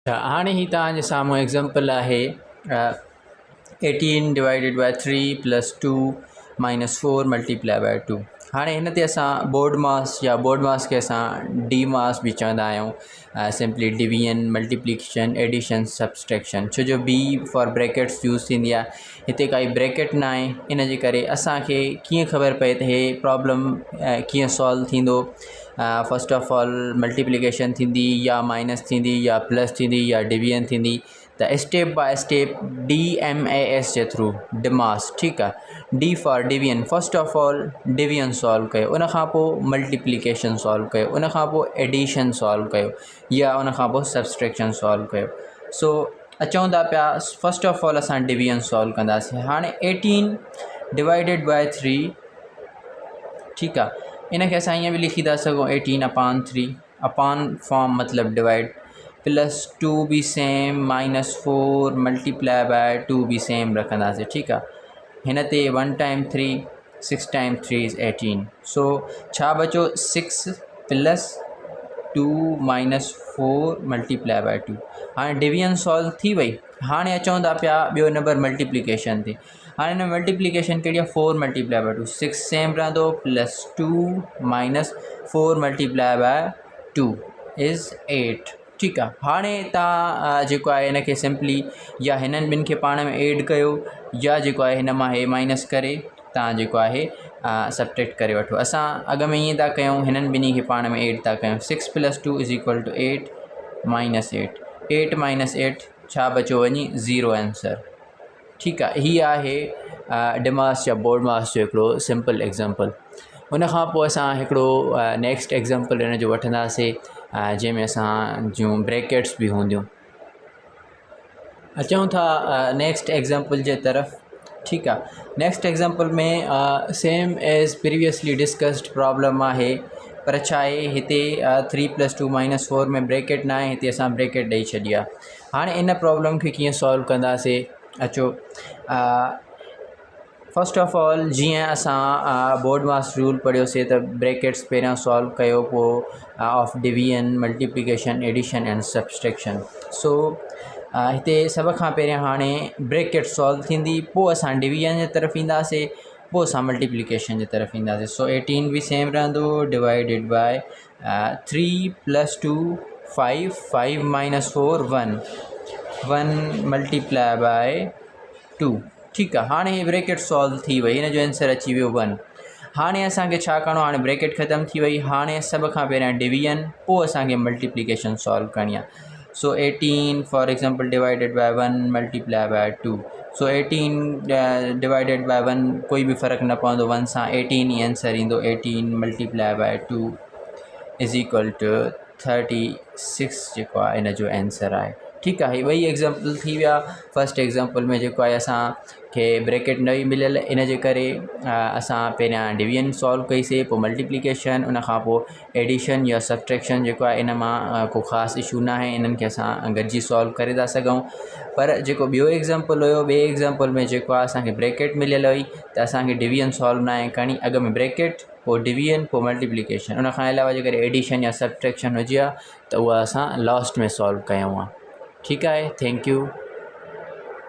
हाणे ही तव्हांजे साम्हूं एग्ज़ाम्पल आहे 18 divided by 3 plus 2 minus 4 multiply by 2। हाणे हिन ते असां बोर्ड मास या बोर्ड मास खे असां डी मास बि चवंदा आहियूं। Simply division multiplication addition subtraction, छो जो बी फॉर ब्रैकेट्स यूज़ थींदी आहे। हिते काई ब्रैकेट न आहे, इन जे करे असांखे कीअं ख़बर पए त हे प्रॉब्लम कीअं सॉल्व थींदो। फर्स्ट ऑफ ऑल मल्टीप्लिकेशन थींदी या माइनस थींदी या प्लस थींदी या डिवीजन थींदी, त स्टेप बाय स्टेप DMAS जे थ्रू डिमास, ठीकु आहे। D for division, first of all division solve कयो, उन खां पोइ मल्टीप्लिकेशन सॉल्व कयो, उन खां पोइ एडिशन सॉल्व कयो या उन खां पोइ सब्सट्रैक्शन सॉल्व कयो। सो अचूं था पिया, फर्स्ट ऑफ ऑल असां डिवीजन सॉल्व कंदासीं। हाणे 18 डिवाइडेड बाय 3, ठीकु आहे, इन खे असां ईअं बि लिखी था सघूं 18 अपॉन 3, अपॉन फॉर्म मतिलबु डिवाइड, प्लस 2 बि सेम, माइनस 4 मल्टीप्लाई बाय 2 बि सेम रखंदासीं, ठीकु आहे। हिन ते 1 टाइम 3, 6 टाइम 3 इज़ 18। सो छा बचो 6 प्लस 2 माइनस 4 मल्टीप्लाई बाय 2। हाणे डिवीजन सॉल्व थी वई। हाणे अचूं था पिया ॿियो नंबर मल्टीप्लिकेशन ते। हाणे हिन मल्टीप्लिकेशन कहिड़ी आहे, 4 मल्टीप्लाई बाय 2, 6 सेम रहंदो, plus 2 minus 4 multiply by 2 is 8, ठीकु आहे। हाणे तव्हां जेको आहे हिन खे सिंपली या हिननि ॿिनि खे पाण में ऐड कयो या जेको आहे हिन मां हे माइनस करे तव्हां जेको आहे सब्ट्रैक्ट करे वठो। असां अॻ में ईअं था कयूं, हिननि ॿिन्ही खे पाण में ऐड था कयूं। 6 plus 2 is equal to 8 minus 8, 8 minus 8 छा बचो वञी 0 आंसर, ठीकु आहे। हीअ आहे डिमास या बोर्ड मास जो हिकिड़ो सिंपल एग्ज़ाम्पल। उन खां पोइ असां हिकिड़ो नेक्स्ट एग्ज़ाम्पल हिन जो वठंदासीं जंहिंमें असां जूं ब्रैकेट्स बि हूंदियूं। अचूं था नेक्स्ट एग्ज़ाम्पल जे तरफ़, ठीकु आहे। नेक्स्ट एग्ज़ाम्पल में same as previously discussed problem आहे, पर छा आहे हिते 3 प्लस 2 माइनस 4 में ब्रैकेट न आहे, हिते असां ब्रैकेट ॾेई छॾी आहे। हाणे इन प्रॉब्लम खे कीअं सॉल्व कंदासीं, अचो। फर्स्ट ऑफ ऑल जीअं असां बोर्ड मास रूल पढ़ियोसीं त ब्रैकेट्स पहिरियां सॉल्व कयो, पोइ of division multiplication addition and subtraction. So हिते सभ खां पहिरियां हाणे ब्रैकेट सॉल्व थींदी, पोइ असां डिवीजन जे तरफ़ ईंदासीं, पोइ असां मल्टीप्लिकेशन जे तरफ़ ईंदासीं। सो 18 बि सेम रहंदो, divided by 3 plus 2 5, 5 minus 4 1, 1 multiply by 2, ठीकु आहे। हाणे ही ब्रैकेट सॉल्व थी वई, हिन जो आंसर अची वियो 1। हाणे असांखे छा करिणो, हाणे ब्रैकेट ख़तमु थी वई, हाणे सभ खां पहिरियां डिवीजन, पोइ असांखे मल्टीप्लिकेशन सॉल्व करणी आहे। So 18 for example divided by 1 multiply by 2। So 18 divided by 1 कोई बि फ़र्क़ु न पवंदो, 1 सां 18 ई आंसर ईंदो। 18 multiply by 2 is equal to 36 जेको आहे इन जो आंसर आहे, ठीकु आहे। हीअ ॿई एग्ज़ाम्पल थी विया। फर्स्ट एग्ज़ाम्पल में जेको आहे असांखे ब्रैकेट न हुई मिलियल, इन जे करे असां पहिरियां डिवीजन सॉल्व कईसीं, पोइ मल्टीप्लिकेशन, उन खां पोइ एडिशन या सब्ट्रैक्शन जेको आहे इन मां को ख़ासि इशू न आहे, इन्हनि खे असां गॾिजी सॉल्व करे था सघूं। पर जेको ॿियो एग्ज़ाम्पल हुयो, ॿिए एग्ज़ाम्पल में जेको आहे असांखे ब्रैकेट मिलियल हुई, त असांखे डिवीजन सॉल्व न आहे करणी, अॻ में ब्रैकेट, पोइ डिवीजन, पोइ मल्टीप्लिकेशन, उन खां अलावा जेकॾहिं एडिशन या सब्ट्रैक्शन हुजे हा त उहा असां लास्ट में सॉल्व कयूं आहे, ठीकु आहे। Thank U.